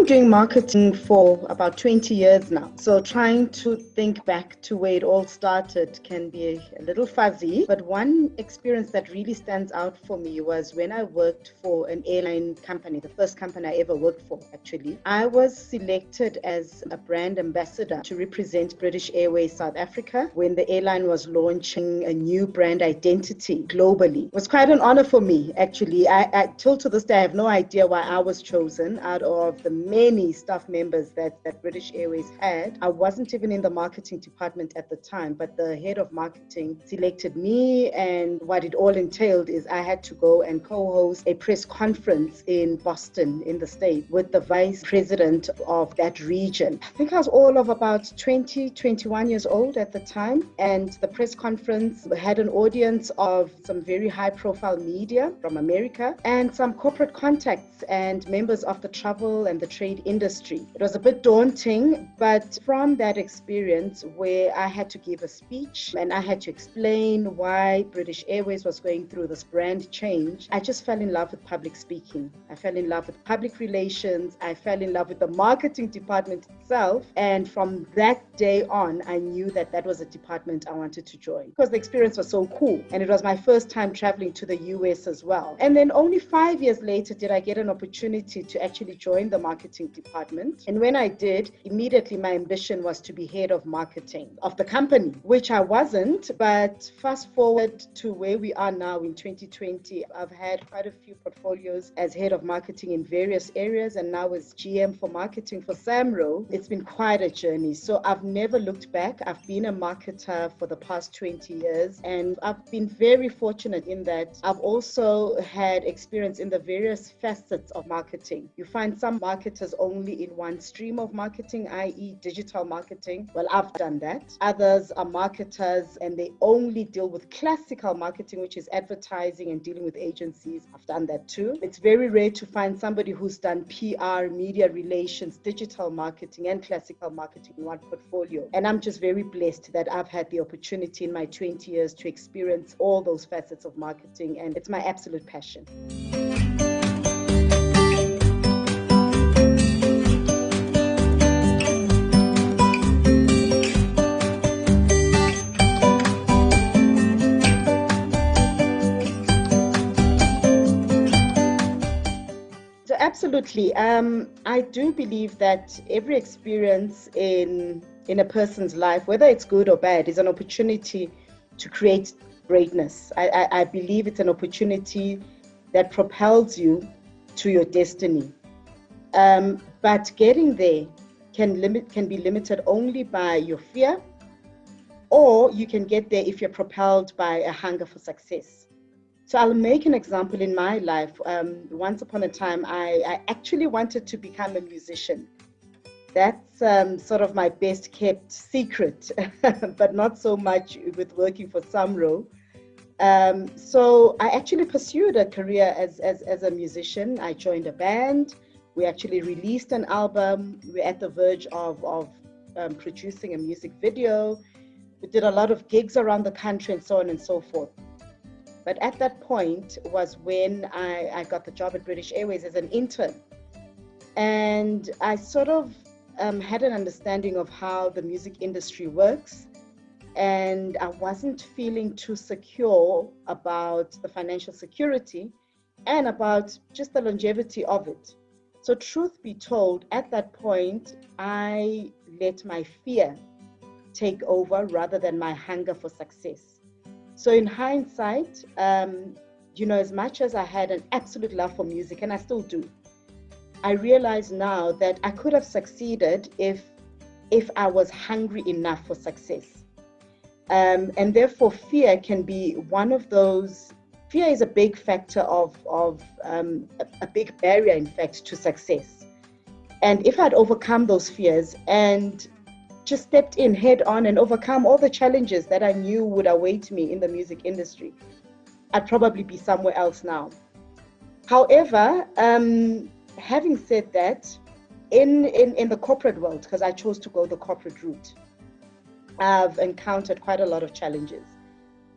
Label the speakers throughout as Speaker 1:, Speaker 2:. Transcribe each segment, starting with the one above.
Speaker 1: been doing marketing for about 20 years now. So trying to think back to where it all started can be a little fuzzy. But one experience that really stands out for me was when I worked for an airline company, the first company I ever worked for, actually. I was selected as a brand ambassador to represent British Airways South Africa when the airline was launching a new brand identity globally. It was quite an honor for me, actually. I till to this day, I have no idea why I was chosen out of the many staff members that British Airways had. I wasn't even in the marketing department at the time, but the head of marketing selected me, and what it all entailed is I had to go and co-host a press conference in Boston in the States with the vice president of that region. I think I was all of about 20, 21 years old at the time, and the press conference had an audience of some very high-profile media from America and some corporate contacts and members of the travel and the trade industry. It was a bit daunting, but from that experience where I had to give a speech and I had to explain why British Airways was going through this brand change, I just fell in love with public speaking. I fell in love with public relations. I fell in love with the marketing department itself. And from that day on, I knew that that was a department I wanted to join because the experience was so cool. And it was my first time traveling to the US as well. And then only 5 years later did I get an opportunity to actually join the marketing department. And when I did, immediately my ambition was to be head of marketing of the company, which I wasn't. But fast forward to where we are now in 2020, I've had quite a few portfolios as head of marketing in various areas, and now as GM for marketing for SAMRO. It's been quite a journey. So I've never looked back. I've been a marketer for the past 20 years, and I've been very fortunate in that I've also had experience in the various facets of marketing. You find some marketers only in one stream of marketing, i.e. digital marketing. Well, I've done that. Others are marketers and they only deal with classical marketing, which is advertising and dealing with agencies. I've done that too. It's very rare to find somebody who's done PR, media relations, digital marketing, and classical marketing in one portfolio. And I'm just very blessed that I've had the opportunity in my 20 years to experience all those facets of marketing, and it's my absolute passion. Absolutely. I do believe that every experience in a person's life, whether it's good or bad, is an opportunity to create greatness. I believe it's an opportunity that propels you to your destiny. But getting there can be limited only by your fear, or you can get there if you're propelled by a hunger for success. So I'll make an example in my life. Once upon a time, I actually wanted to become a musician. That's sort of my best kept secret, but not so much with working for SAMRO. So I actually pursued a career as a musician. I joined a band. We actually released an album. We're at the verge of producing a music video. We did a lot of gigs around the country and so on and so forth. But at that point was when I got the job at British Airways as an intern. And I sort of had an understanding of how the music industry works. And I wasn't feeling too secure about the financial security and about just the longevity of it. So truth be told, at that point, I let my fear take over rather than my hunger for success. So in hindsight, as much as I had an absolute love for music, and I still do, I realize now that I could have succeeded if I was hungry enough for success. And therefore, fear can be one of those. Fear is a big factor of a big barrier, in fact, to success. And if I'd overcome those fears and just stepped in head on and overcome all the challenges that I knew would await me in the music industry, I'd probably be somewhere else now. However, having said that, in the corporate world, because I chose to go the corporate route, I've encountered quite a lot of challenges.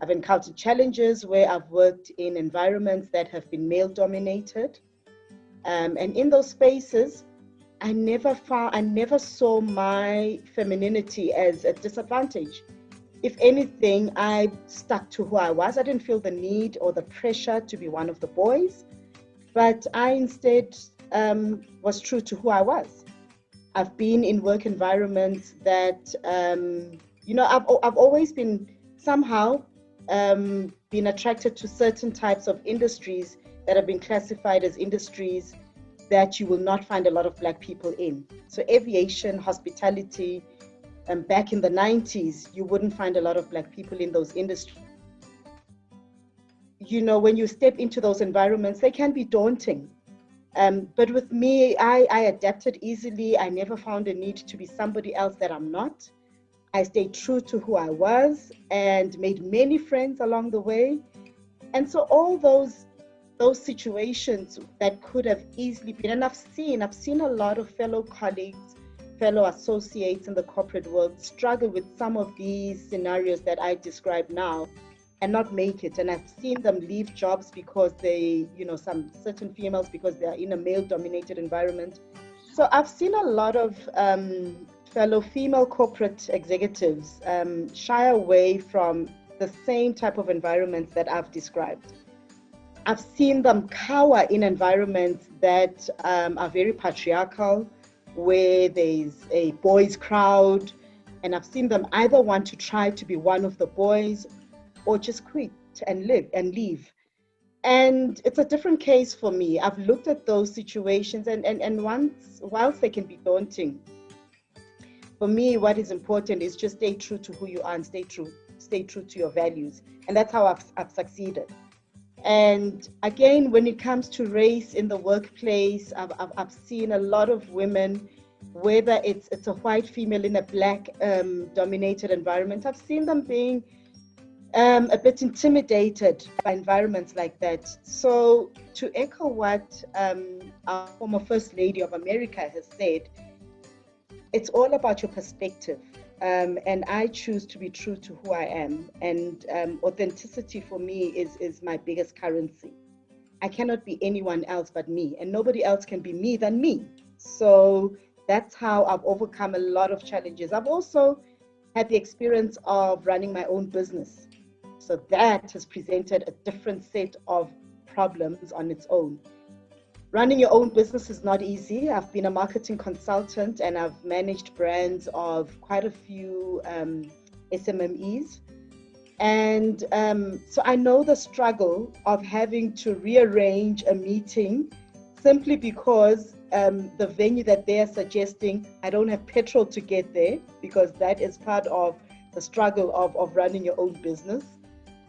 Speaker 1: I've encountered challenges where I've worked in environments that have been male dominated. And in those spaces, I never saw my femininity as a disadvantage. If anything, I stuck to who I was. I didn't feel the need or the pressure to be one of the boys, but I instead was true to who I was. I've been in work environments that, I've always been somehow been attracted to certain types of industries that have been classified as industries that you will not find a lot of Black people in. So aviation, hospitality, back in the 90s, you wouldn't find a lot of Black people in those industries. You know, when you step into those environments, they can be daunting. But with me, I adapted easily. I never found a need to be somebody else that I'm not. I stayed true to who I was and made many friends along the way. And so all those situations that could have easily been, and I've seen a lot of fellow colleagues, fellow associates in the corporate world struggle with some of these scenarios that I describe now and not make it. And I've seen them leave jobs because some certain females, because they are in a male-dominated environment. So I've seen a lot of fellow female corporate executives shy away from the same type of environments that I've described. I've seen them cower in environments that are very patriarchal, where there's a boys' crowd, and I've seen them either want to try to be one of the boys or just quit and leave. And it's a different case for me. I've looked at those situations, and whilst they can be daunting, for me, what is important is just stay true to who you are and stay true to your values. And that's how I've succeeded. And again, when it comes to race in the workplace, I've seen a lot of women, whether it's a white female in a Black dominated environment, I've seen them being a bit intimidated by environments like that. So to echo what our former First Lady of America has said, it's all about your perspective. And I choose to be true to who I am. And authenticity for me is my biggest currency. I cannot be anyone else but me, and nobody else can be me than me. So that's how I've overcome a lot of challenges. I've also had the experience of running my own business. So that has presented a different set of problems on its own. Running your own business is not easy. I've been a marketing consultant and I've managed brands of quite a few SMMEs. And so I know the struggle of having to rearrange a meeting simply because the venue that they are suggesting, I don't have petrol to get there, because that is part of the struggle of running your own business.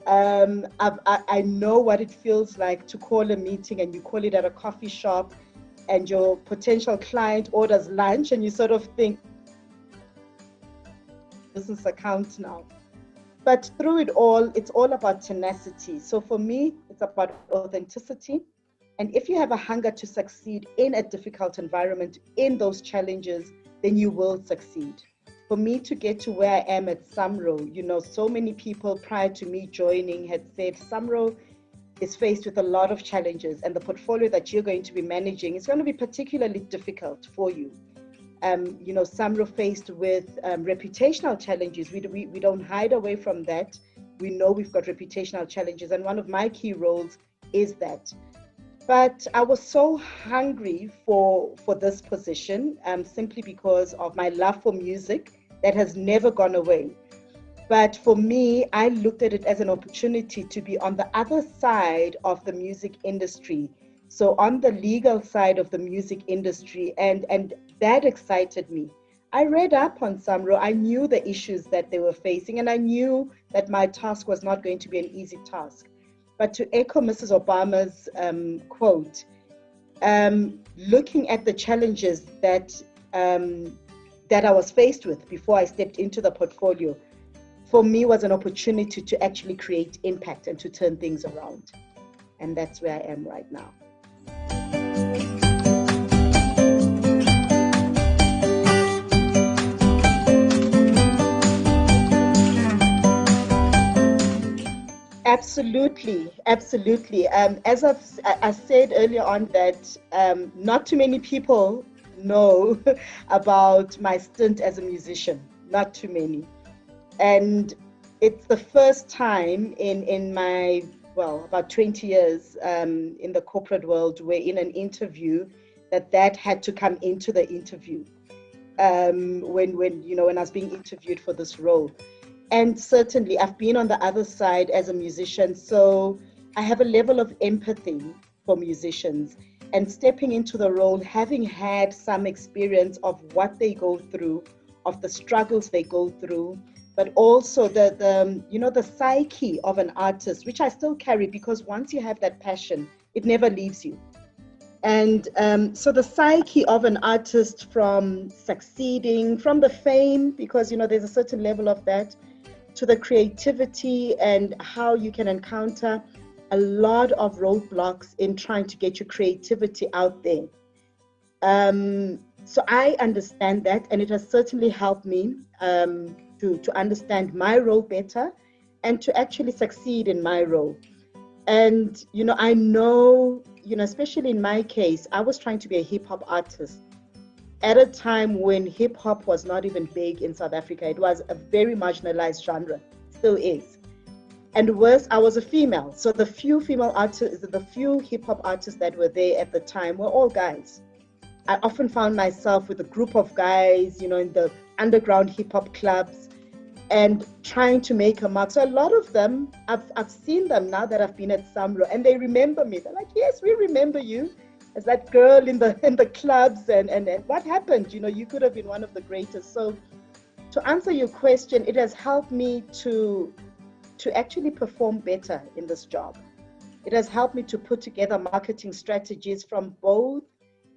Speaker 1: I know what it feels like to call a meeting and you call it at a coffee shop and your potential client orders lunch and you sort of think, business account now. But through it all, it's all about tenacity. So for me, it's about authenticity. And if you have a hunger to succeed in a difficult environment, in those challenges, then you will succeed. For me to get to where I am at SAMRO, so many people prior to me joining had said SAMRO is faced with a lot of challenges and the portfolio that you're going to be managing is going to be particularly difficult for you. SAMRO faced with reputational challenges. We don't hide away from that. We know we've got reputational challenges, and one of my key roles is that. But I was so hungry for this position simply because of my love for music that has never gone away. But for me, I looked at it as an opportunity to be on the other side of the music industry. So on the legal side of the music industry, and that excited me. I read up on SAMRO. I knew the issues that they were facing, and I knew that my task was not going to be an easy task. But to echo Mrs. Obama's quote, looking at the challenges that I was faced with before I stepped into the portfolio, for me was an opportunity to actually create impact and to turn things around. And that's where I am right now. Absolutely, absolutely. As I said earlier on, that not too many people know about my stint as a musician. Not too many. And it's the first time in my, well, about 20 years in the corporate world, where in an interview that had to come into the interview when I was being interviewed for this role. And certainly I've been on the other side as a musician, so I have a level of empathy for musicians, and stepping into the role, having had some experience of what they go through, of the struggles they go through, but also the psyche of an artist, which I still carry, because once you have that passion, it never leaves you. And so the psyche of an artist, from succeeding, from the fame, because there's a certain level of that, to the creativity and how you can encounter a lot of roadblocks in trying to get your creativity out there. So I understand that, and it has certainly helped me to understand my role better and to actually succeed in my role. And, I know, especially in my case, I was trying to be a hip hop artist at a time when hip hop was not even big in South Africa. It was a very marginalized genre, still is. And worse, I was a female. So the few female artists, the few hip hop artists that were there at the time were all guys. I often found myself with a group of guys, in the underground hip hop clubs, and trying to make a mark. So a lot of them, I've seen them now that I've been at SAMRO, and they remember me. They're like, yes, we remember you as that girl in the clubs, and what happened? You could have been one of the greatest. So to answer your question, it has helped me to actually perform better in this job. It has helped me to put together marketing strategies from both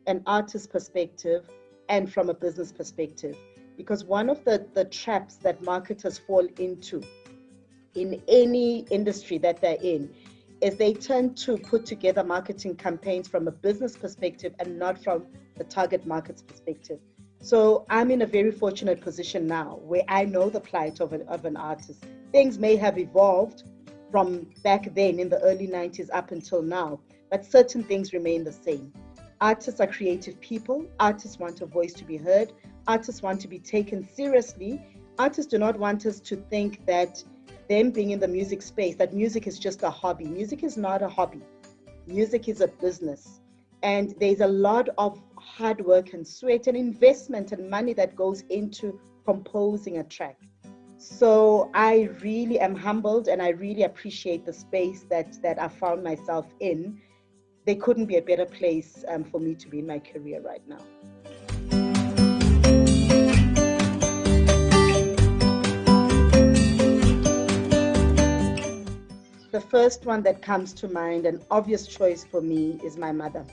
Speaker 1: an artist perspective and from a business perspective. Because one of the traps that marketers fall into in any industry that they're in is they tend to put together marketing campaigns from a business perspective and not from the target market's perspective. So I'm in a very fortunate position now where I know the plight of an artist. Things may have evolved from back then in the early 90s up until now, but certain things remain the same. Artists are creative people. Artists want a voice to be heard. Artists want to be taken seriously. Artists do not want us to think that them being in the music space, that music is just a hobby. Music is not a hobby. Music is a business. And there's a lot of hard work and sweat and investment and money that goes into composing a track. So I really am humbled, and I really appreciate the space that I found myself in. There couldn't be a better place for me to be in my career right now. The first one that comes to mind, an obvious choice for me, is my mother.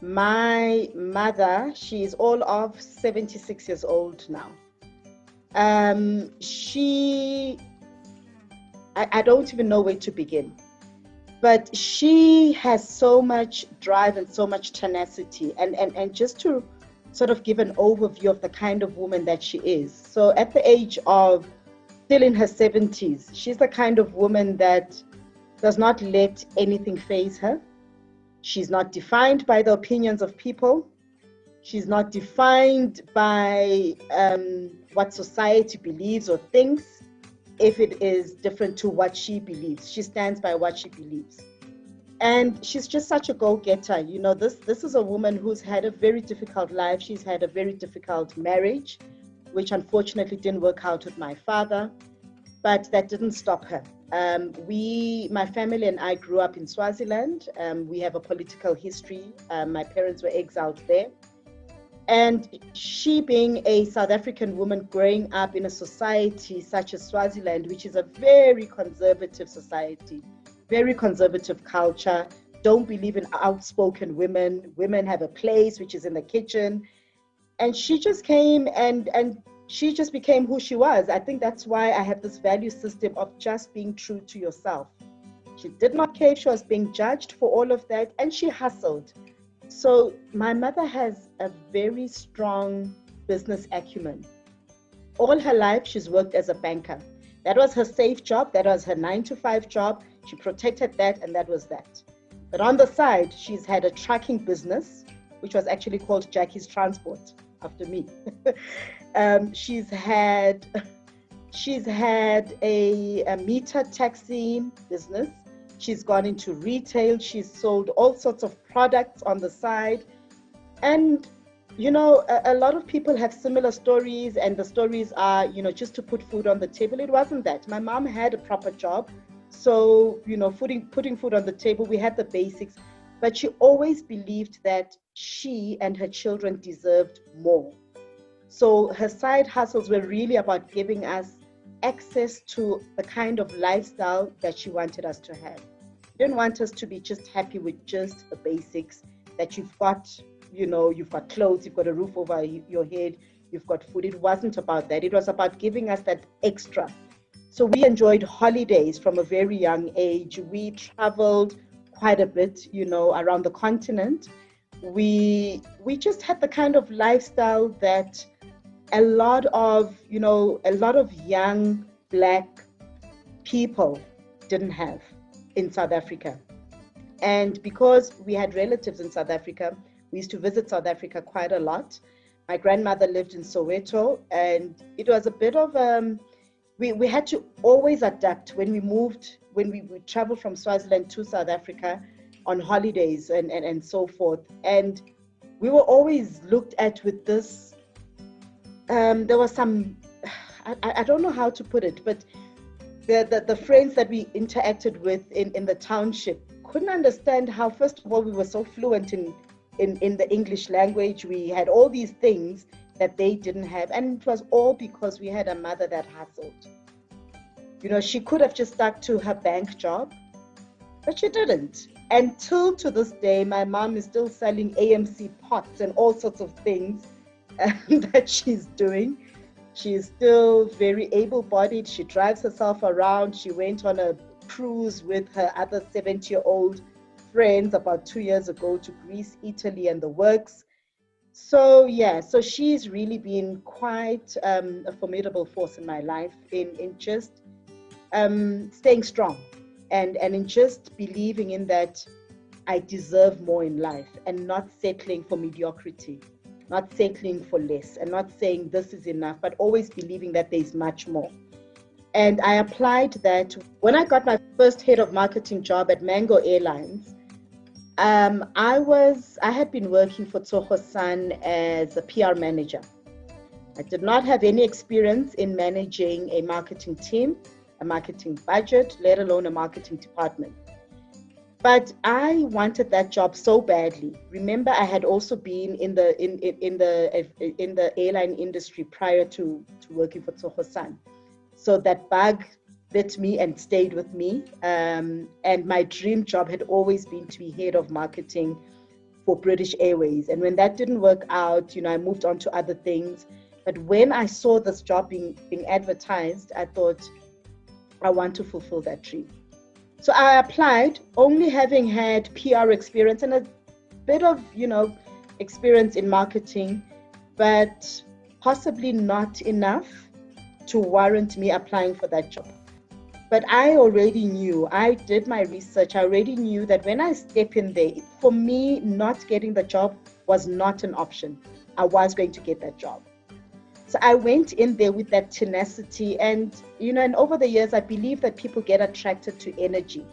Speaker 1: My mother, she is all of 76 years old now. I don't even know where to begin. But she has so much drive and so much tenacity. And just to sort of give an overview of the kind of woman that she is. So at the age of still in her 70s, she's the kind of woman that does not let anything faze her. She's not defined by the opinions of people. She's not defined by what society believes or thinks. If it is different to what she believes, she stands by what she believes. And she's just such a go-getter. This is a woman who's had a very difficult life. She's had a very difficult marriage, which unfortunately didn't work out with my father, but that didn't stop her. My family and I grew up in Swaziland. We have a political history. My parents were exiled there. And she, being a South African woman growing up in a society such as Swaziland, which is a very conservative society, very conservative culture, don't believe in outspoken women. Women have a place, which is in the kitchen. And she just came and she just became who she was. I think that's why I have this value system of just being true to yourself. She did not care if she was being judged for all of that, and she hustled. So my mother has a very strong business acumen. All her life, she's worked as a banker. That was her safe job. That was her 9-to-5 job. She protected that, and that was that. But on the side, she's had a trucking business which was actually called Jacqui's Transport after me. She's had a meter taxi business. She's gone into retail. She's sold all sorts of products on the side. And, you know, a lot of people have similar stories, and the stories are, you know, just to put food on the table. It wasn't that. My mom had a proper job. So, you know, putting food on the table, we had the basics. But she always believed that she and her children deserved more. So her side hustles were really about giving us access to the kind of lifestyle that she wanted us to have. She didn't want us to be just happy with just the basics, that you've got, you know, you've got clothes, you've got a roof over your head, you've got food. It wasn't about that. It was about giving us that extra. So we enjoyed holidays from a very young age. We traveled quite a bit, you know, around the continent. We just had the kind of lifestyle that a lot of young Black people didn't have in South Africa. And because we had relatives in South Africa, we used to visit South Africa quite a lot. My grandmother lived in Soweto, and it was a bit of we had to always adapt when we moved, when we traveled from Swaziland to South Africa on holidays and so forth. And we were always looked at with this, there was some, I don't know how to put it, but the friends that we interacted with in the township couldn't understand how, first of all, we were so fluent in the English language. We had all these things that they didn't have. And it was all because we had a mother that hustled. You know, she could have just stuck to her bank job, but she didn't. Until to this day, my mom is still selling AMC pots and all sorts of things that she's doing. She is still very able-bodied. She drives herself around. She went on a cruise with her other 70-year-old friends about 2 years ago to Greece, Italy, and the works. So yeah, so she's really been quite a formidable force in my life in just staying strong and in just believing in that I deserve more in life and not settling for mediocrity, not settling for less, and not saying this is enough, but always believing that there's much more. And I applied that when I got my first head of marketing job at Mango Airlines. I had been working for Tsogo-san as a PR manager. I did not have any experience in managing a marketing team, a marketing budget, let alone a marketing department. But I wanted that job so badly. Remember, I had also been in the airline industry prior to working for Tsogo-san. So that bug bit me and stayed with me. And my dream job had always been to be head of marketing for British Airways. And when that didn't work out, you know, I moved on to other things. But when I saw this job being advertised, I thought, I want to fulfill that dream. So I applied, only having had PR experience and a bit of, you know, experience in marketing, but possibly not enough to warrant me applying for that job. But I already knew, I did my research, I already knew that when I step in there, for me, not getting the job was not an option. I was going to get that job. So I went in there with that tenacity, and, you know, and over the years, I believe that people get attracted to energy.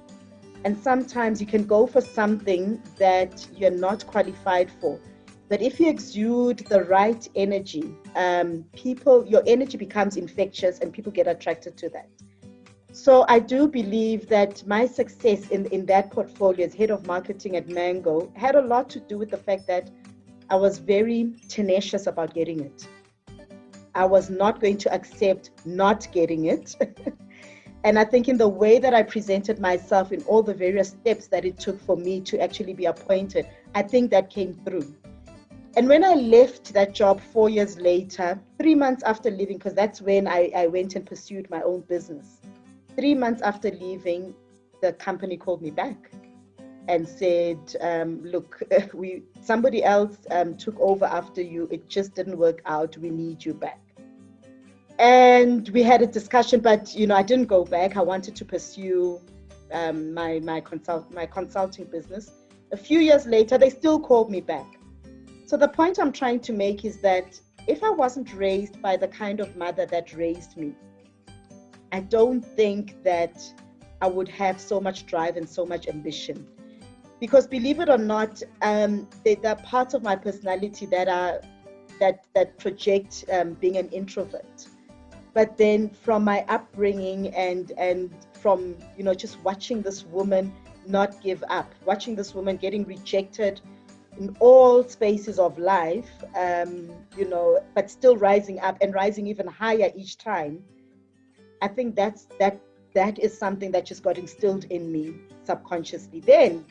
Speaker 1: And sometimes you can go for something that you're not qualified for. But if you exude the right energy, your energy becomes infectious and people get attracted to that. So I do believe that my success in that portfolio as head of marketing at Mango had a lot to do with the fact that I was very tenacious about getting it. I was not going to accept not getting it. And I think in the way that I presented myself in all the various steps that it took for me to actually be appointed, I think that came through. And when I left that job 4 years later, 3 months after leaving, because that's when I went and pursued my own business. 3 months after leaving, the company called me back and said, look, somebody else took over after you. It just didn't work out. We need you back. And we had a discussion, but, you know, I didn't go back. I wanted to pursue my consulting business. A few years later, they still called me back. So the point I'm trying to make is that if I wasn't raised by the kind of mother that raised me, I don't think that I would have so much drive and so much ambition. Because believe it or not, there are parts of my personality that project being an introvert. But then from my upbringing and from, just watching this woman not give up, watching this woman getting rejected in all spaces of life, but still rising up and rising even higher each time. I think that is something that just got instilled in me subconsciously. Then,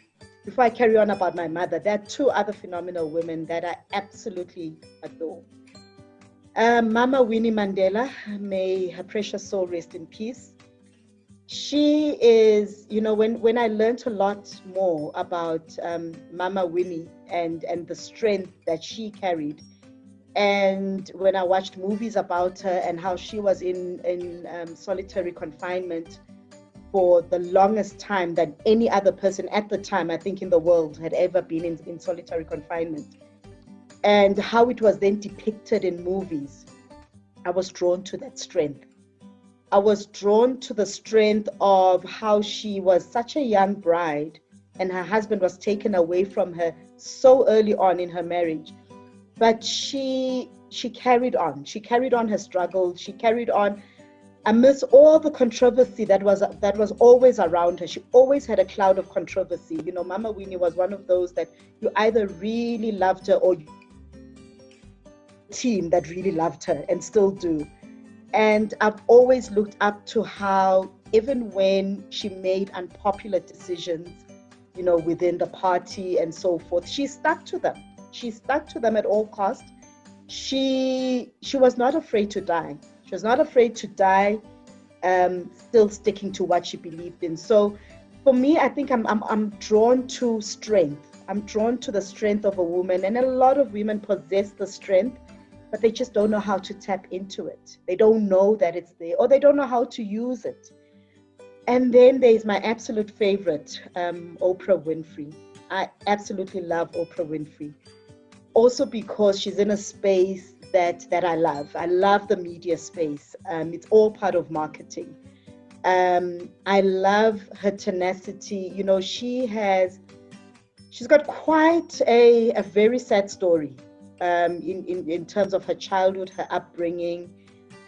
Speaker 1: before I carry on about my mother, there are two other phenomenal women that I absolutely adore. Mama Winnie Mandela, may her precious soul rest in peace. She is, when I learned a lot more about Mama Winnie and the strength that she carried, and when I watched movies about her and how she was in solitary confinement for the longest time than any other person at the time, I think, in the world had ever been in solitary confinement, and how it was then depicted in movies, I was drawn to that strength. I was drawn to the strength of how she was such a young bride and her husband was taken away from her so early on in her marriage. But she carried on. She carried on her struggle. She carried on amidst all the controversy that was always around her. She always had a cloud of controversy. Mama Winnie was one of those that you either really loved her or team that really loved her and still do. And I've always looked up to how, even when she made unpopular decisions, within the party and so forth, she stuck to them. She stuck to them at all costs. She was not afraid to die. She was not afraid to die, still sticking to what she believed in. So for me, I think I'm drawn to strength. I'm drawn to the strength of a woman. And a lot of women possess the strength, but they just don't know how to tap into it. They don't know that it's there, or they don't know how to use it. And then there's my absolute favorite, Oprah Winfrey. I absolutely love Oprah Winfrey. Also because she's in a space that I love. I love the media space. It's all part of marketing. I love her tenacity. She's got quite a very sad story. In terms of her childhood, her upbringing,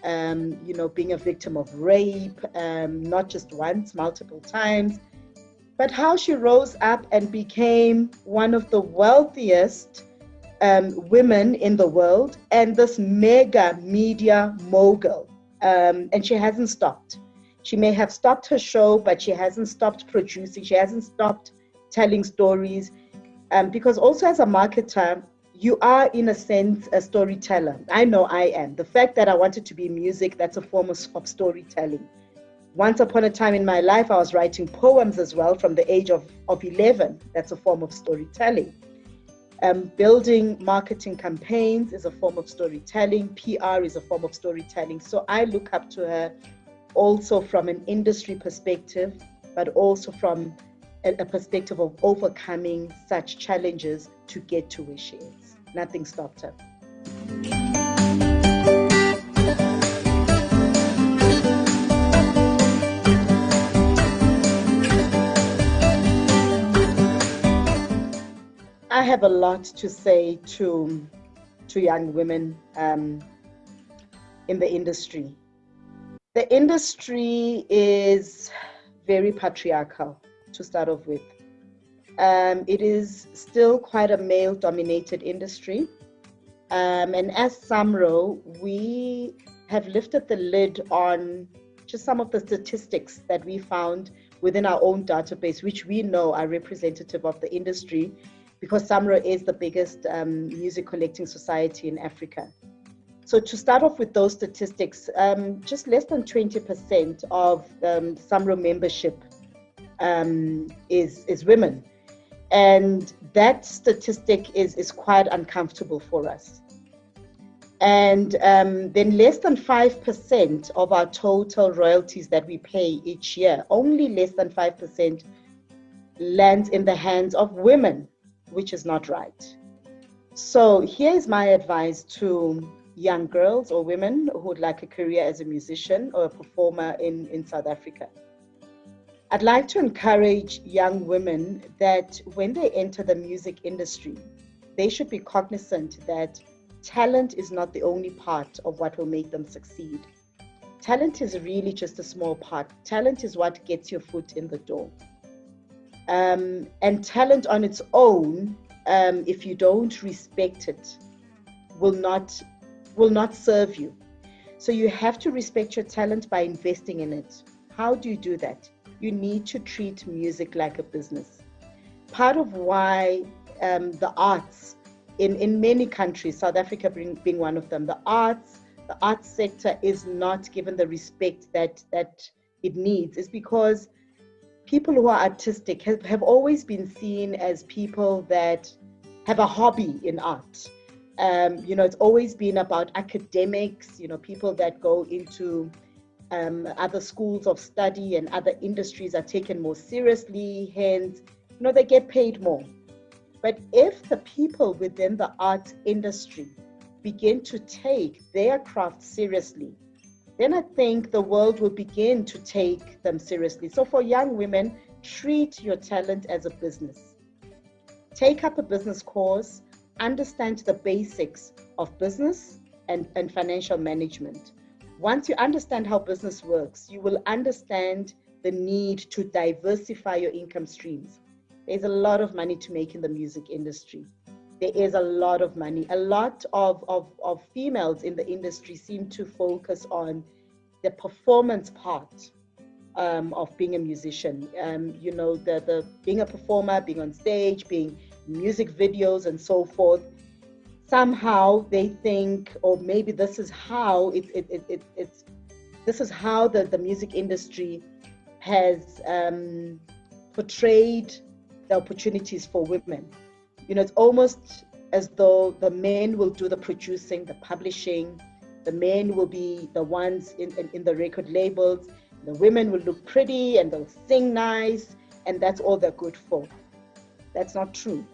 Speaker 1: being a victim of rape, not just once, multiple times, but how she rose up and became one of the wealthiest women in the world and this mega media mogul. And she hasn't stopped. She may have stopped her show, but she hasn't stopped producing. She hasn't stopped telling stories. Because also as a marketer, you are, in a sense, a storyteller. I know I am. The fact that I wanted to be in music, that's a form of storytelling. Once upon a time in my life, I was writing poems as well from the age of 11. That's a form of storytelling. Building marketing campaigns is a form of storytelling. PR is a form of storytelling. So I look up to her also from an industry perspective, but also from a perspective of overcoming such challenges to get to where she is. Nothing stopped her. I have a lot to say to young women in the industry. The industry is very patriarchal, to start off with. It is still quite a male-dominated industry. And as SAMRO, we have lifted the lid on just some of the statistics that we found within our own database, which we know are representative of the industry, because SAMRO is the biggest music collecting society in Africa. So to start off with those statistics, just less than 20% of SAMRO membership is women. And that statistic is quite uncomfortable for us. And then less than 5% of our total royalties that we pay each year, only less than 5% lands in the hands of women, which is not right. So here's my advice to young girls or women who would like a career as a musician or a performer in South Africa. I'd like to encourage young women that when they enter the music industry, they should be cognizant that talent is not the only part of what will make them succeed. Talent is really just a small part. Talent is what gets your foot in the door. And talent on its own, if you don't respect it, will not serve you. So you have to respect your talent by investing in it. How do you do that? You need to treat music like a business. Part of why the arts in many countries, South Africa being one of them, the arts sector is not given the respect that it needs, is because people who are artistic have always been seen as people that have a hobby in art. It's always been about academics, people that go into other schools of study and other industries are taken more seriously, hence, they get paid more. But if the people within the art industry begin to take their craft seriously, then I think the world will begin to take them seriously. So for young women, treat your talent as a business. Take up a business course, understand the basics of business and financial management. Once you understand how business works, you will understand the need to diversify your income streams. There's a lot of money to make in the music industry. There is a lot of money. A lot of females in the industry seem to focus on the performance part of being a musician. The being a performer, being on stage, being in music videos and so forth. Somehow they think, or maybe this is how this is how the music industry has portrayed the opportunities for women. It's almost as though the men will do the producing, the publishing, the men will be the ones in the record labels, the women will look pretty and they'll sing nice, and that's all they're good for. That's not true.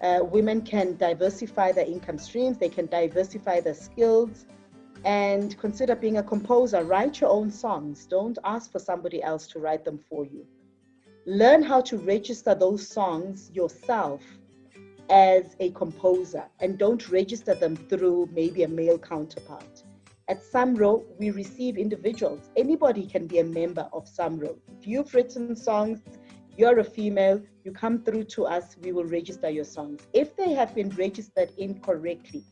Speaker 1: Women can diversify their income streams, they can diversify their skills, and consider being a composer. Write your own songs. Don't ask for somebody else to write them for you. Learn how to register those songs yourself as a composer, and don't register them through maybe a male counterpart. At SAMRO, we receive individuals. Anybody can be a member of SAMRO. If you've written songs, you're a female, you come through to us, we will register your songs. If they have been registered incorrectly,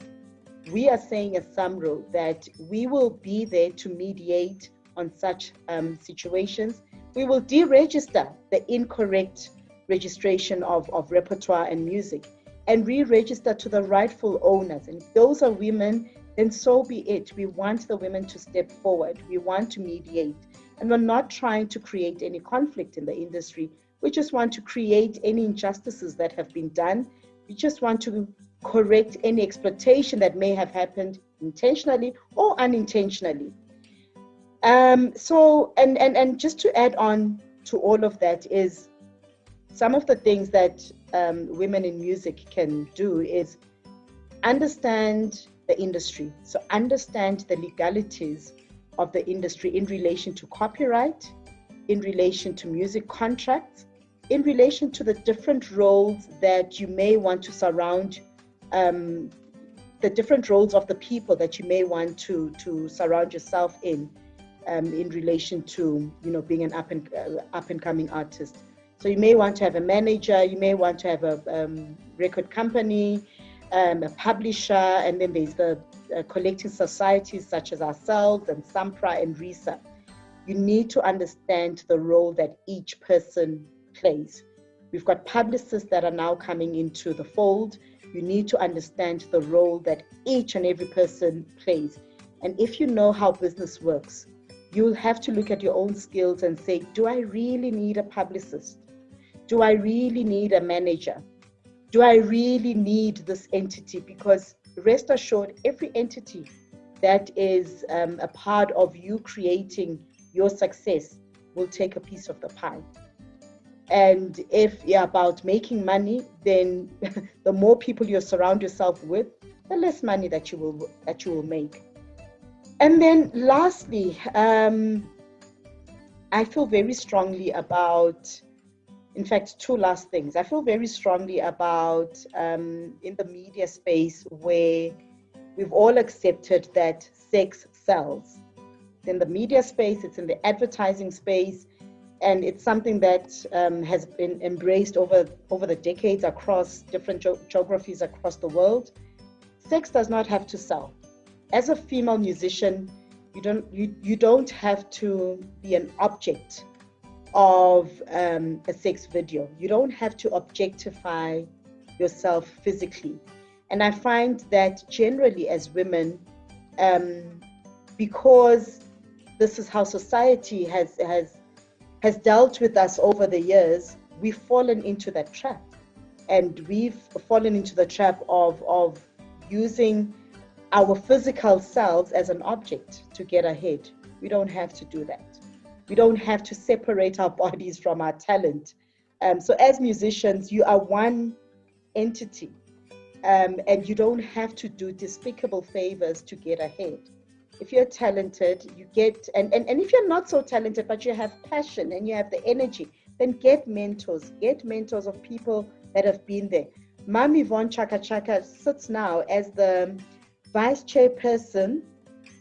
Speaker 1: we are saying at SAMRO that we will be there to mediate on such situations. We will deregister the incorrect registration of repertoire and music and re-register to the rightful owners. And if those are women, then so be it. We want the women to step forward. We want to mediate. And we're not trying to create any conflict in the industry. We just want to create any injustices that have been done. We just want to correct any exploitation that may have happened intentionally or unintentionally. And just to add on to all of that is some of the things that women in music can do is understand the industry. So understand the legalities of the industry in relation to copyright, in relation to music contracts, in relation to the different roles that you may want to surround, the different roles of the people that you may want to surround yourself in relation to being an up and coming artist. So you may want to have a manager, you may want to have a record company, a publisher, and then there's the collecting societies such as ourselves and SAMPRA and RISA. You need to understand the role that each person plays. We've got publicists that are now coming into the fold. You need to understand the role that each and every person plays. And if you know how business works, you'll have to look at your own skills and say, do I really need a publicist? Do I really need a manager? Do I really need this entity? Because rest assured, every entity that is a part of you creating your success will take a piece of the pie. And if you're about making money, then the more people you surround yourself with, the less money that you will make. And then lastly, I feel very strongly about, in fact, two last things. I feel very strongly about in the media space where we've all accepted that sex sells. It's in the media space, it's in the advertising space, and it's something that has been embraced over the decades across different geographies across the world. Sex does not have to sell. As a female musician, you don't have to be an object of a sex video. You don't have to objectify yourself physically. And I find that generally as women, because this is how society has dealt with us over the years, we've fallen into that trap. And we've fallen into the trap of using our physical selves as an object to get ahead. We don't have to do that. We don't have to separate our bodies from our talent. So as musicians, you are one entity, and you don't have to do despicable favors to get ahead. If you're talented, you get, and if you're not so talented, but you have passion and you have the energy, then get mentors of people that have been there. Ma'am Yvonne Chaka Chaka sits now as the vice chairperson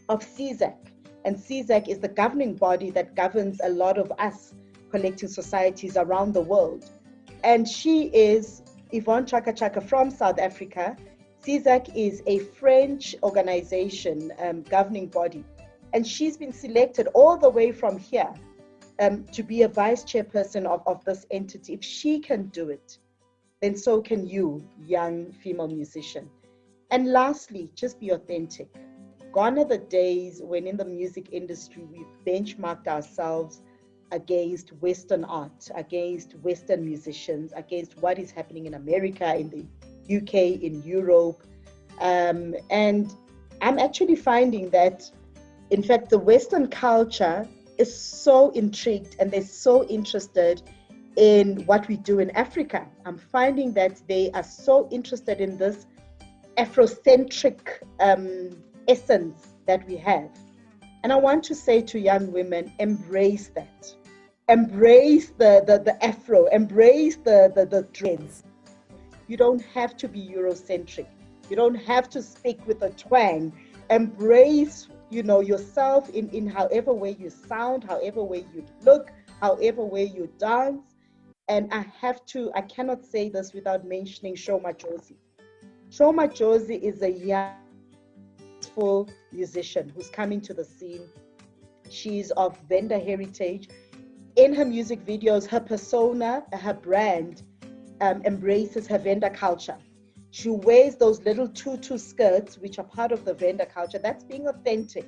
Speaker 1: of CSAC. And CSAC is the governing body that governs a lot of us collecting societies around the world. And she is Yvonne Chaka Chaka from South Africa. CSAC is a French organization, governing body. And she's been selected all the way from here to be a vice chairperson of this entity. If she can do it, then so can you, young female musician. And lastly, just be authentic. Gone are the days when in the music industry we've benchmarked ourselves against Western art, against Western musicians, against what is happening in America, in the UK, in Europe. And I'm actually finding that, in fact, the Western culture is so intrigued and they're so interested in what we do in Africa. I'm finding that they are so interested in this Afrocentric essence that we have. And I want to say to young women, embrace that. Embrace the Afro, embrace the dreads. You don't have to be Eurocentric. You don't have to speak with a twang. Embrace, yourself in however way you sound, however way you look, however way you dance. And I cannot say this without mentioning Shoma Josie. Shoma Josie is a young, full musician who's coming to the scene. She's of Venda heritage. In her music videos, her persona, her brand, embraces her Venda culture. She wears those little tutu skirts, which are part of the Venda culture. That's being authentic.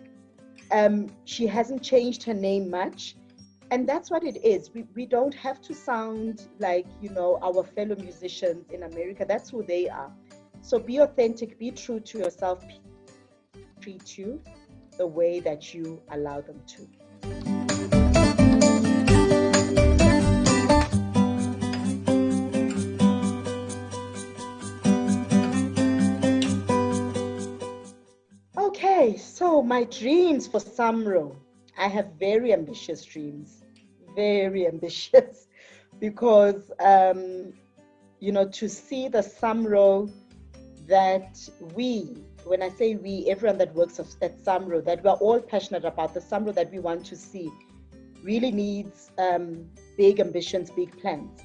Speaker 1: She hasn't changed her name much. And that's what it is. We don't have to sound like, our fellow musicians in America. That's who they are. So be authentic, be true to yourself, treat you the way that you allow them to. Okay, so my dreams for SAMRO. I have very ambitious dreams, very ambitious, because, to see the SAMRO that when I say we, everyone that works at SAMRO, that we're all passionate about, the SAMRO that we want to see, really needs big ambitions, big plans.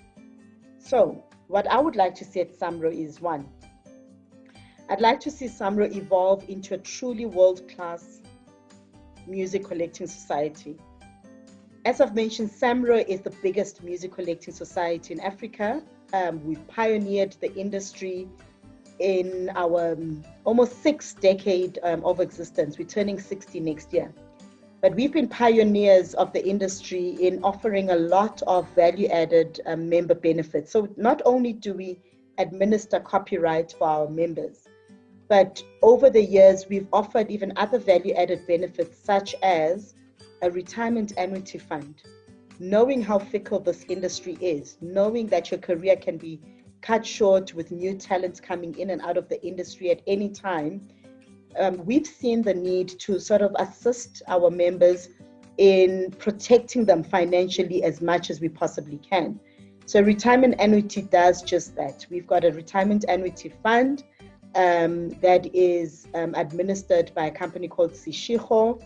Speaker 1: So what I would like to see at SAMRO is, one, I'd like to see SAMRO evolve into a truly world-class music collecting society. As I've mentioned, SAMRO is the biggest music collecting society in Africa. We've pioneered the industry in our almost 6 decade of existence. We're turning 60 next year. But we've been pioneers of the industry in offering a lot of value-added member benefits. So not only do we administer copyright for our members, but over the years, we've offered even other value-added benefits, such as a retirement annuity fund. knowing how fickle this industry is, knowing that your career can be cut short with new talents coming in and out of the industry at any time, we've seen the need to sort of assist our members in protecting them financially as much as we possibly can. So retirement annuity does just that. We've got a retirement annuity fund that is administered by a company called Sishego,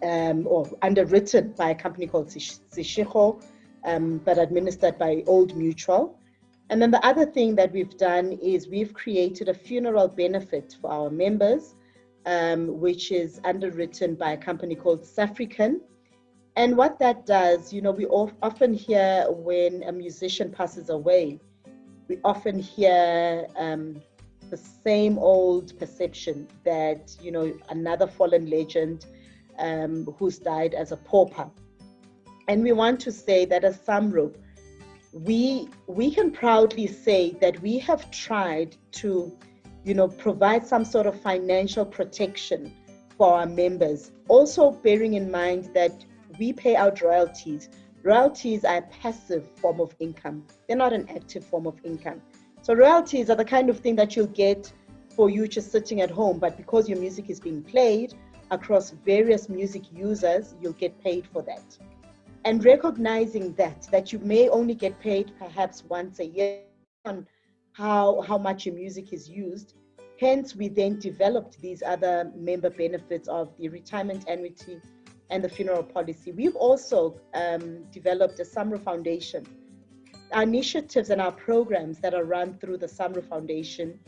Speaker 1: or underwritten by a company called Sishego, but administered by Old Mutual. And then the other thing that we've done is we've created a funeral benefit for our members, which is underwritten by a company called Safrican. And what that does, you know, we often hear when a musician passes away, we often hear the same old perception that, you know, another fallen legend who's died as a pauper. And we want to say that as SAMRO, we can proudly say that we have tried to, you know, provide some sort of financial protection for our members. Also bearing in mind that we pay out royalties. Royalties are a passive form of income. They're not an active form of income. So royalties are the kind of thing that you'll get for you just sitting at home, but because your music is being played across various music users, you'll get paid for that. And recognizing that you may only get paid perhaps once a year on how much your music is used. Hence, we then developed these other member benefits of the retirement annuity and the funeral policy. We've also developed a SAMRO Foundation. Our initiatives and our programs that are run through the SAMRO Foundation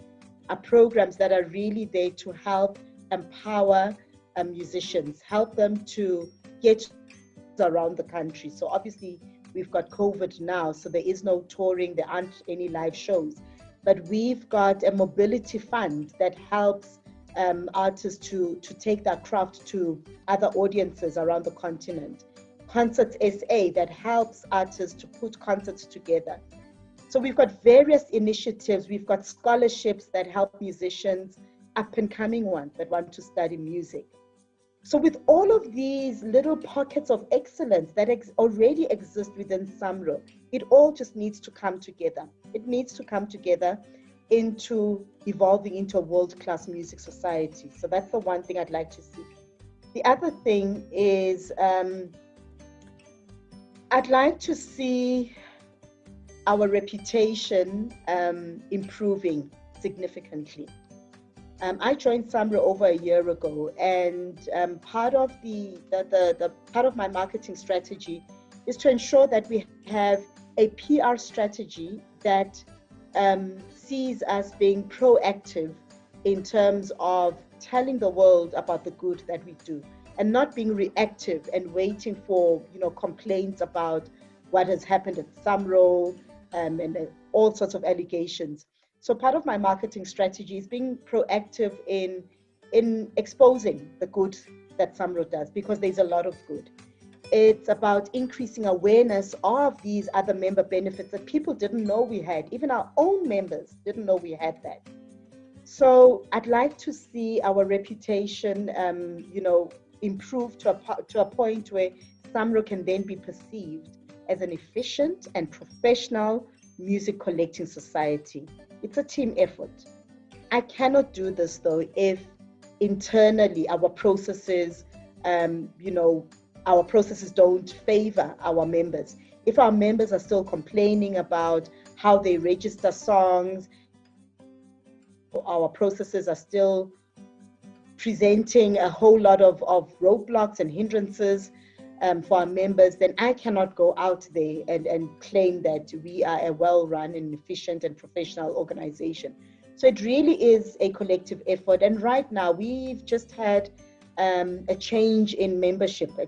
Speaker 1: are programs that are really there to help empower musicians, help them to get around the country. So obviously we've got COVID now, so there is no touring, there aren't any live shows, but we've got a mobility fund that helps artists to take their craft to other audiences around the continent. Concerts SA that helps artists to put concerts together. So we've got various initiatives. We've got scholarships that help musicians, up and coming ones that want to study music. So with all of these little pockets of excellence that already exist within SAMRO, it all just needs to come together. It needs to come together into evolving into a world-class music society. So that's the one thing I'd like to see. The other thing is I'd like to see our reputation improving significantly. I joined SAMRO over a year ago, and part of part of my marketing strategy is to ensure that we have a PR strategy that sees us being proactive in terms of telling the world about the good that we do, and not being reactive and waiting for, you know, complaints about what has happened at SAMRO and all sorts of allegations. So part of my marketing strategy is being proactive in exposing the good that SAMRO does, because there's a lot of good. It's about increasing awareness of these other member benefits that people didn't know we had. Even our own members didn't know we had that. So I'd like to see our reputation, you know, improve to a point where SAMRO can then be perceived as an efficient and professional music collecting society. It's a team effort. I cannot do this though if internally our processes, you know, our processes don't favor our members. If our members are still complaining about how they register songs, our processes are still presenting a whole lot of roadblocks and hindrances for our members, then I cannot go out there and claim that we are a well-run and efficient and professional organization. So it really is a collective effort. And right now we've just had a change in membership, a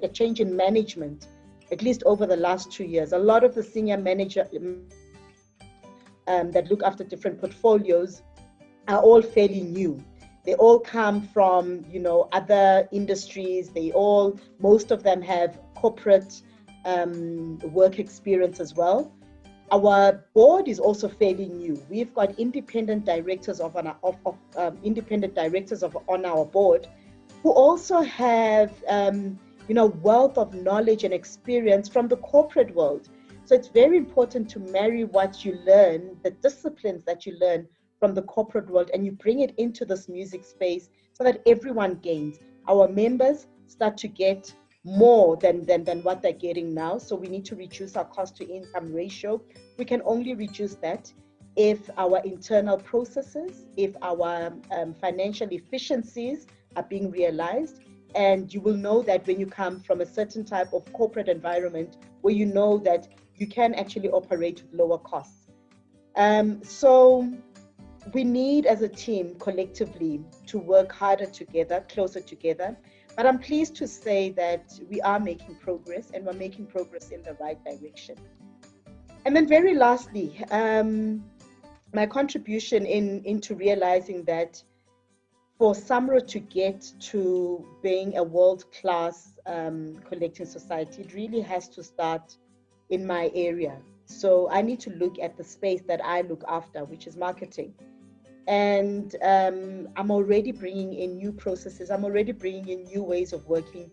Speaker 1: change in management, at least over the last 2 years. A lot of the senior managers that look after different portfolios are all fairly new. They all come from, you know, other industries. Most of them have corporate work experience as well. Our board is also fairly new. We've got independent directors on our board who also have wealth of knowledge and experience from the corporate world. So it's very important to marry what you learn, the disciplines that you learn from the corporate world, and you bring it into this music space so that everyone gains. Our members start to get more than what they're getting now. So we need to reduce our cost to income ratio. We can only reduce that if our internal processes, if our financial efficiencies are being realized. And you will know that when you come from a certain type of corporate environment where you know that you can actually operate with lower costs. So we need, as a team, collectively, to work harder together, closer together. But I'm pleased to say that we are making progress, and we're making progress in the right direction. And then very lastly, my contribution into realizing that for SAMRO to get to being a world-class collecting society, it really has to start in my area. So I need to look at the space that I look after, which is marketing. And I'm already bringing in new processes. I'm already bringing in new ways of working.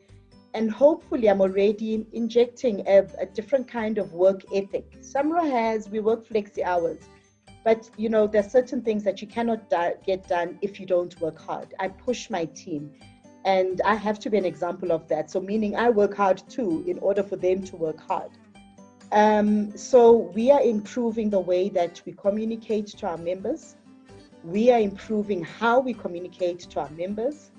Speaker 1: And hopefully I'm already injecting a different kind of work ethic. SAMRO we work flexi hours. But, there's certain things that you cannot get done if you don't work hard. I push my team, and I have to be an example of that. So meaning I work hard too in order for them to work hard. So we are improving the way that we communicate to our members. We are improving how we communicate to our members.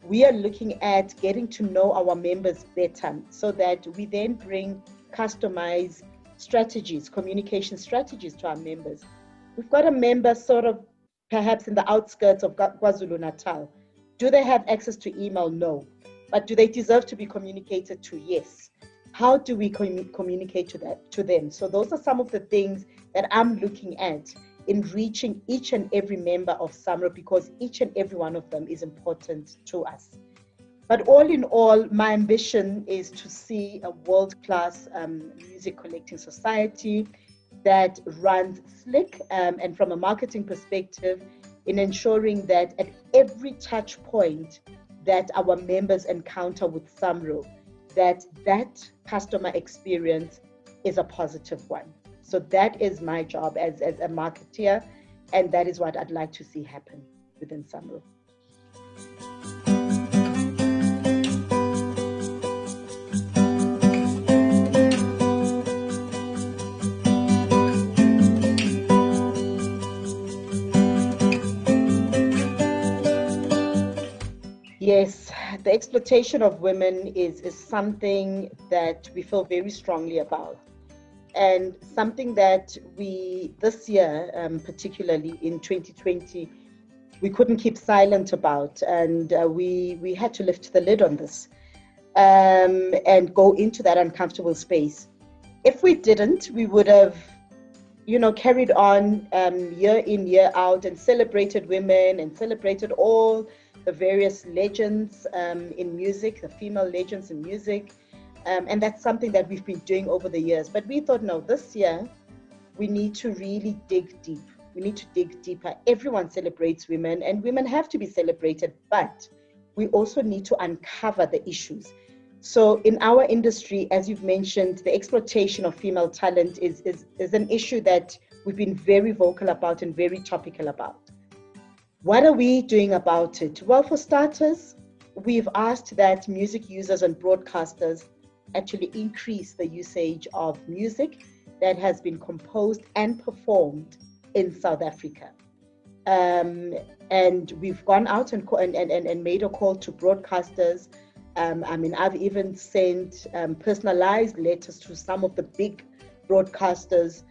Speaker 1: We are looking at getting to know our members better so that we then bring customized strategies, communication strategies to our members. We've got a member sort of perhaps in the outskirts of KwaZulu-Natal. Do they have access to email? No. But do they deserve to be communicated to? Yes. How do we communicate to them? So those are some of the things that I'm looking at in reaching each and every member of SAMRO, because each and every one of them is important to us. But all in all, my ambition is to see a world-class music collecting society that runs slick and from a marketing perspective, in ensuring that at every touch point that our members encounter with SAMRO, that customer experience is a positive one. So that is my job as a marketeer, and that is what I'd like to see happen within SAMRO. Yes, the exploitation of women is something that we feel very strongly about, and something that this year, particularly in 2020, we couldn't keep silent about, and we had to lift the lid on this and go into that uncomfortable space. If we didn't, we would have, carried on year in, year out, and celebrated women and celebrated all the various legends in music, the female legends in music. And that's something that we've been doing over the years. But we thought, no, this year, we need to really dig deep. We need to dig deeper. Everyone celebrates women, and women have to be celebrated, but we also need to uncover the issues. So in our industry, as you've mentioned, the exploitation of female talent is an issue that we've been very vocal about and very topical about. What are we doing about it? Well, for starters, we've asked that music users and broadcasters actually increase the usage of music that has been composed and performed in South Africa. And we've gone out and made a call to broadcasters. I've even sent personalized letters to some of the big broadcasters,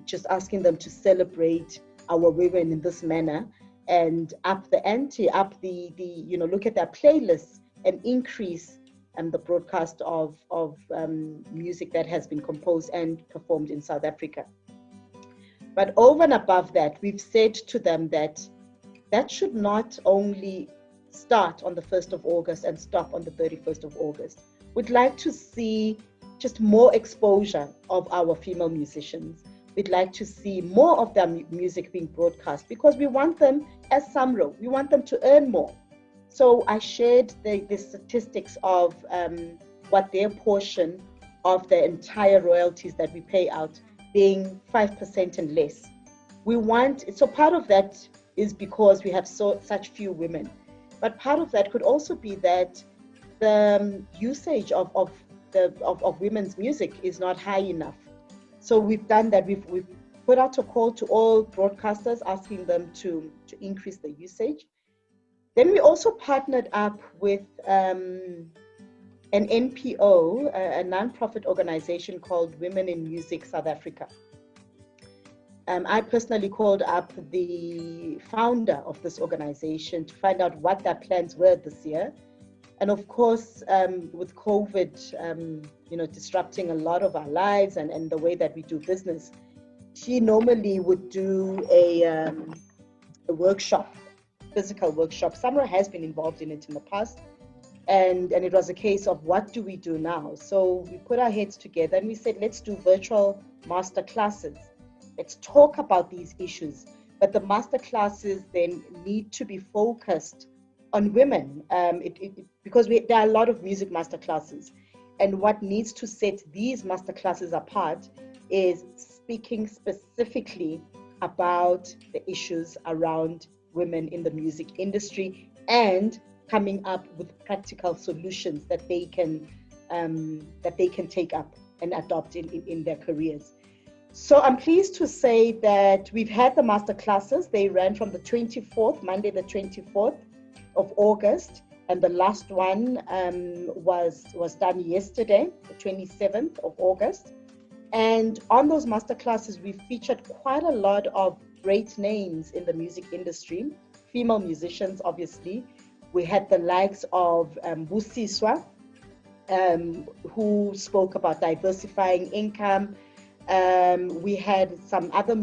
Speaker 1: just asking them to celebrate our women in this manner and up the ante, look at their playlists and increase the broadcast of music that has been composed and performed in South Africa. But over and above that, we've said to them that should not only start on the 1st of August and stop on the 31st of August. We'd like to see just more exposure of our female musicians. We'd like to see more of their music being broadcast, because we want them, as SAMRO, we want them to earn more. So I shared the statistics of what their portion of the entire royalties that we pay out being 5% and less. So part of that is because we have such few women, but part of that could also be that the usage of women's music is not high enough. So we've done that. We've put out a call to all broadcasters asking them to increase the usage. Then we also partnered up with an NPO, a non-profit organization called Women in Music South Africa. I personally called up the founder of this organization to find out what their plans were this year. And of course, with COVID, disrupting a lot of our lives and the way that we do business, she normally would do a workshop, physical workshop. SAMRO has been involved in it in the past. And it was a case of what do we do now? So we put our heads together and we said, let's do virtual master classes. Let's talk about these issues. But the master classes then need to be focused on women, because there are a lot of music master classes. And what needs to set these master classes apart is speaking specifically about the issues around women in the music industry and coming up with practical solutions that they can take up and adopt in their careers. So I'm pleased to say that we've had the master classes. They ran from the 24th, Monday the 24th of August, and the last one was done yesterday, the 27th of August. And on those master classes, we featured quite a lot of great names in the music industry, female musicians, obviously. We had the likes of Busiswa, who spoke about diversifying income. We had some other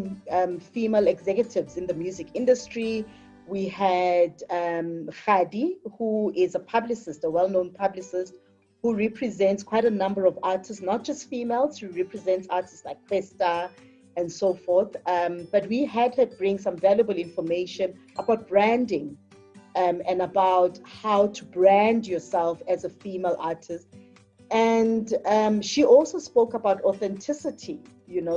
Speaker 1: female executives in the music industry. We had Khadi, who is a publicist, a well-known publicist, who represents quite a number of artists, not just females, who represents artists like Festa and so forth. But we had her bring some valuable information about branding and about how to brand yourself as a female artist. And she also spoke about authenticity,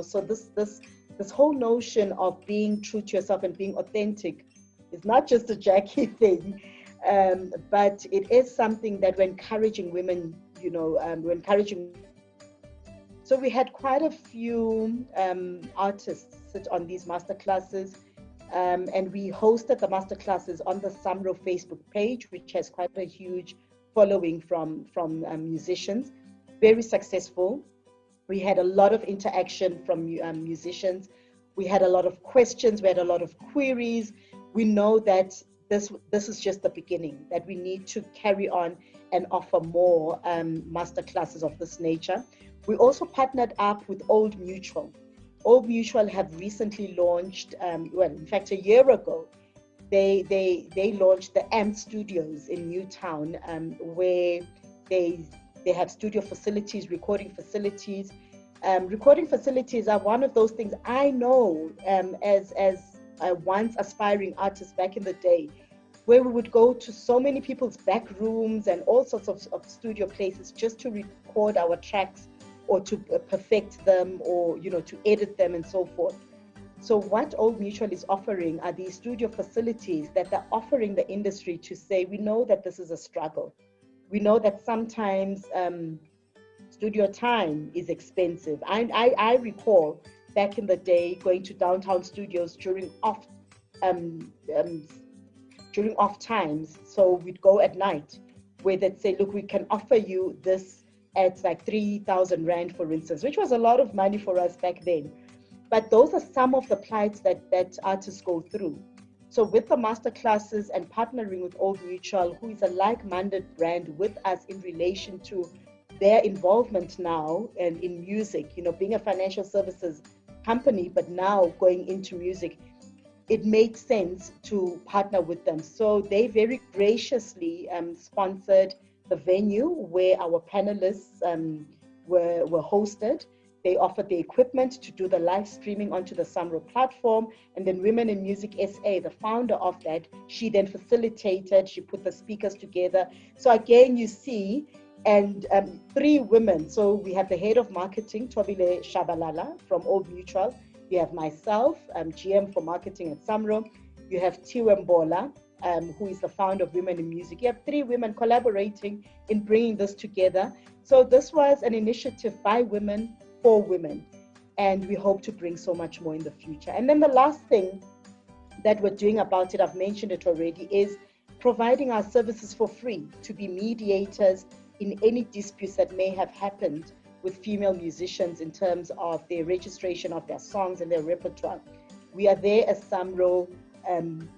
Speaker 1: so this whole notion of being true to yourself and being authentic is not just a Jacqui thing, but it is something that we're encouraging women, we're encouraging. So we had quite a few artists sit on these masterclasses, and we hosted the masterclasses on the SAMRO Facebook page, which has quite a huge following from musicians. Very successful. We had a lot of interaction from musicians. We had a lot of questions. We had a lot of queries. We know that this is just the beginning, that we need to carry on and offer more master classes of this nature. We also partnered up with Old Mutual. Old Mutual have recently launched, in fact, a year ago, they launched the AMP Studios in Newtown, where they have studio facilities, recording facilities. Recording facilities are one of those things I know as a once aspiring artist back in the day, where we would go to so many people's back rooms and all sorts of studio places just to record our tracks or to perfect them or, to edit them and so forth. So what Old Mutual is offering are these studio facilities that they're offering the industry to say, we know that this is a struggle. We know that sometimes studio time is expensive. I recall back in the day going to downtown studios during off times. So we'd go at night where they'd say, look, we can offer you this at like 3,000 Rand, for instance, which was a lot of money for us back then. But those are some of the plights that artists go through. So with the master classes and partnering with Old Mutual, who is a like-minded brand with us in relation to their involvement now and in music, being a financial services company, but now going into music, it made sense to partner with them. So they very graciously sponsored the venue where our panelists were hosted. They offered the equipment to do the live streaming onto the SAMRO platform. And then Women in Music SA, the founder of that, she then facilitated, she put the speakers together. So again, you see, and 3 women. So we have the head of marketing, Tobile Shabalala from Old Mutual. You have myself, GM for marketing at SAMRO. You have Tiwe Mbola, who is the founder of Women in Music. You have 3 women collaborating in bringing this together. So this was an initiative by women for women, and we hope to bring so much more in the future. And then the last thing that we're doing about it, I've mentioned it already, is providing our services for free to be mediators in any disputes that may have happened with female musicians in terms of their registration of their songs and their repertoire. We are there as SAMRO.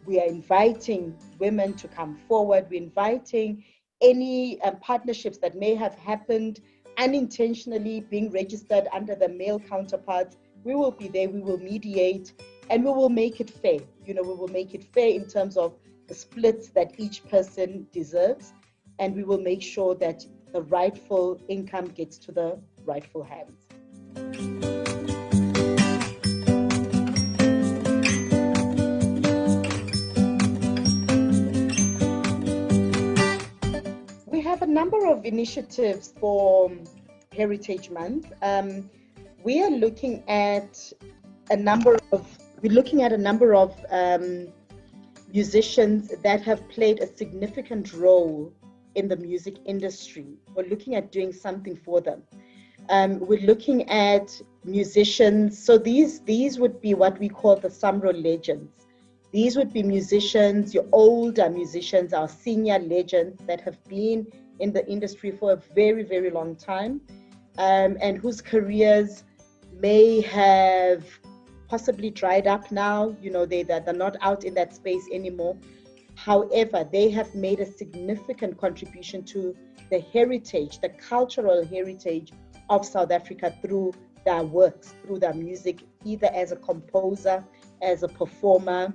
Speaker 1: We are inviting women to come forward. We're inviting any partnerships that may have happened unintentionally being registered under the male counterparts. We will be there, we will mediate, and we will make it fair. We will make it fair in terms of the splits that each person deserves, and we will make sure that the rightful income gets to the rightful hands. We have a number of initiatives for Heritage Month. We are looking at a number of musicians that have played a significant role in the music industry. We're looking at doing something for them. We're looking at musicians. So these would be what we call the SAMRO legends. These would be musicians, your older musicians, our senior legends that have been in the industry for a very, very long time, and whose careers may have possibly dried up now. They're not out in that space anymore. However, they have made a significant contribution to the heritage, the cultural heritage of South Africa through their works, through their music, either as a composer, as a performer,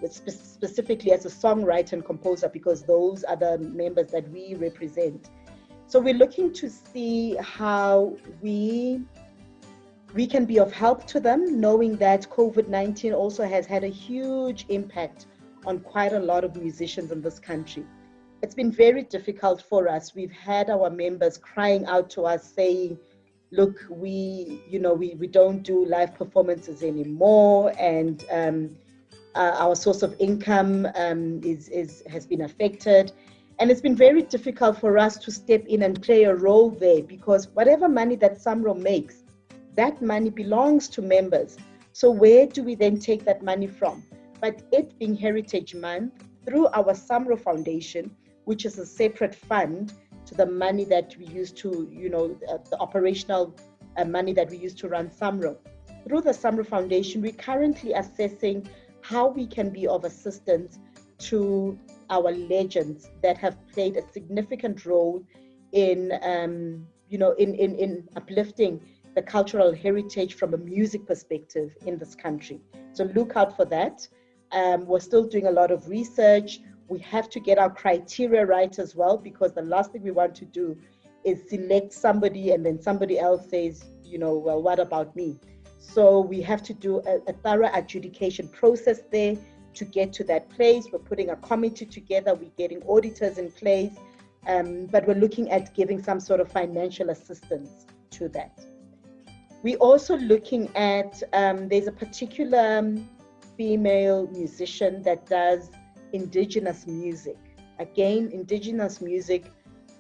Speaker 1: specifically as a songwriter and composer, because those are the members that we represent. So we're looking to see how we can be of help to them, knowing that COVID-19 also has had a huge impact on quite a lot of musicians in this country. It's been very difficult for us. We've had our members crying out to us saying, look, we don't do live performances anymore, and our source of income has been affected. And it's been very difficult for us to step in and play a role there, because whatever money that SAMRO makes, that money belongs to members. So where do we then take that money from? But it being Heritage Month, through our SAMRO Foundation, which is a separate fund to the money that we use to, the operational money that we use to run SAMRO. Through the SAMRO Foundation, we're currently assessing how we can be of assistance to our legends that have played a significant role in, in uplifting the cultural heritage from a music perspective in this country. So look out for that. We're still doing a lot of research. We have to get our criteria right as well, because the last thing we want to do is select somebody and then somebody else says, well, what about me? So we have to do a thorough adjudication process there to get to that place. We're putting a committee together. We're getting auditors in place, but we're looking at giving some sort of financial assistance to that. We're also looking at, there's a particular female musician that does indigenous music. Again, indigenous music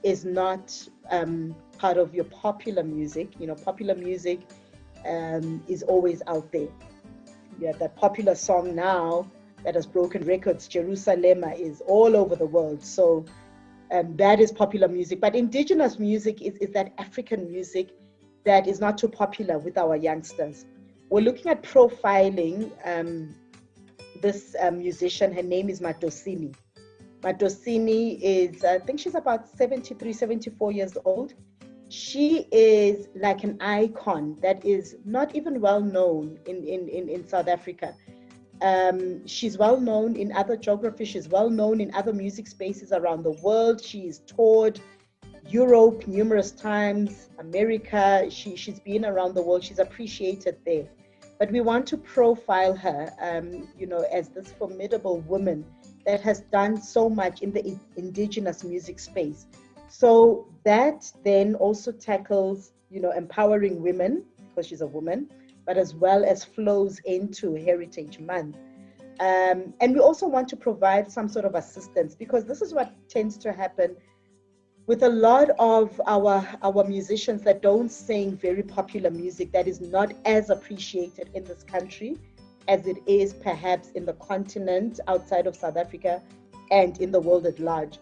Speaker 1: is not part of your popular music. Popular music is always out there. You have that popular song now that has broken records, Jerusalem, is all over the world. So that is popular music. But indigenous music is that African music that is not too popular with our youngsters. We're looking at profiling this musician. Her name is Madosini. Madosini is, I think she's about 73, 74 years old. She is like an icon that is not even well known in South Africa. She's well known in other geographies. She's well known in other music spaces around the world. She is toured. Europe numerous times, America. She's been around the world. She's appreciated there. But we want to profile her, as this formidable woman that has done so much in the indigenous music space. So that then also tackles, empowering women, because she's a woman, but as well as flows into Heritage Month. And we also want to provide some sort of assistance, because this is what tends to happen with a lot of our musicians that don't sing very popular music, that is not as appreciated in this country as it is perhaps in the continent outside of South Africa and in the world at large.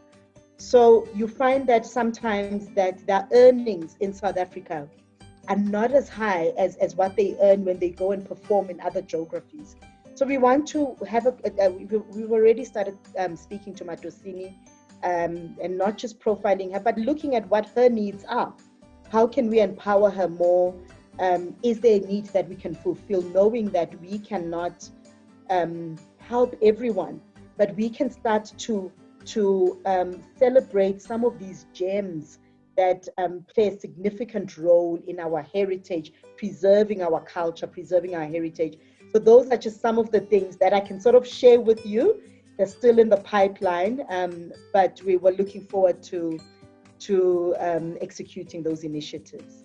Speaker 1: So you find that sometimes that their earnings in South Africa are not as high as what they earn when they go and perform in other geographies. So we want to have we've already started speaking to Matosini, and not just profiling her, but looking at what her needs are. How can we empower her more? Is there a need that we can fulfill, knowing that we cannot help everyone, but we can start to celebrate some of these gems that play a significant role in our heritage, preserving our culture, preserving our heritage. So those are just some of the things that I can sort of share with you. They're still in the pipeline, but we were looking forward to executing those initiatives.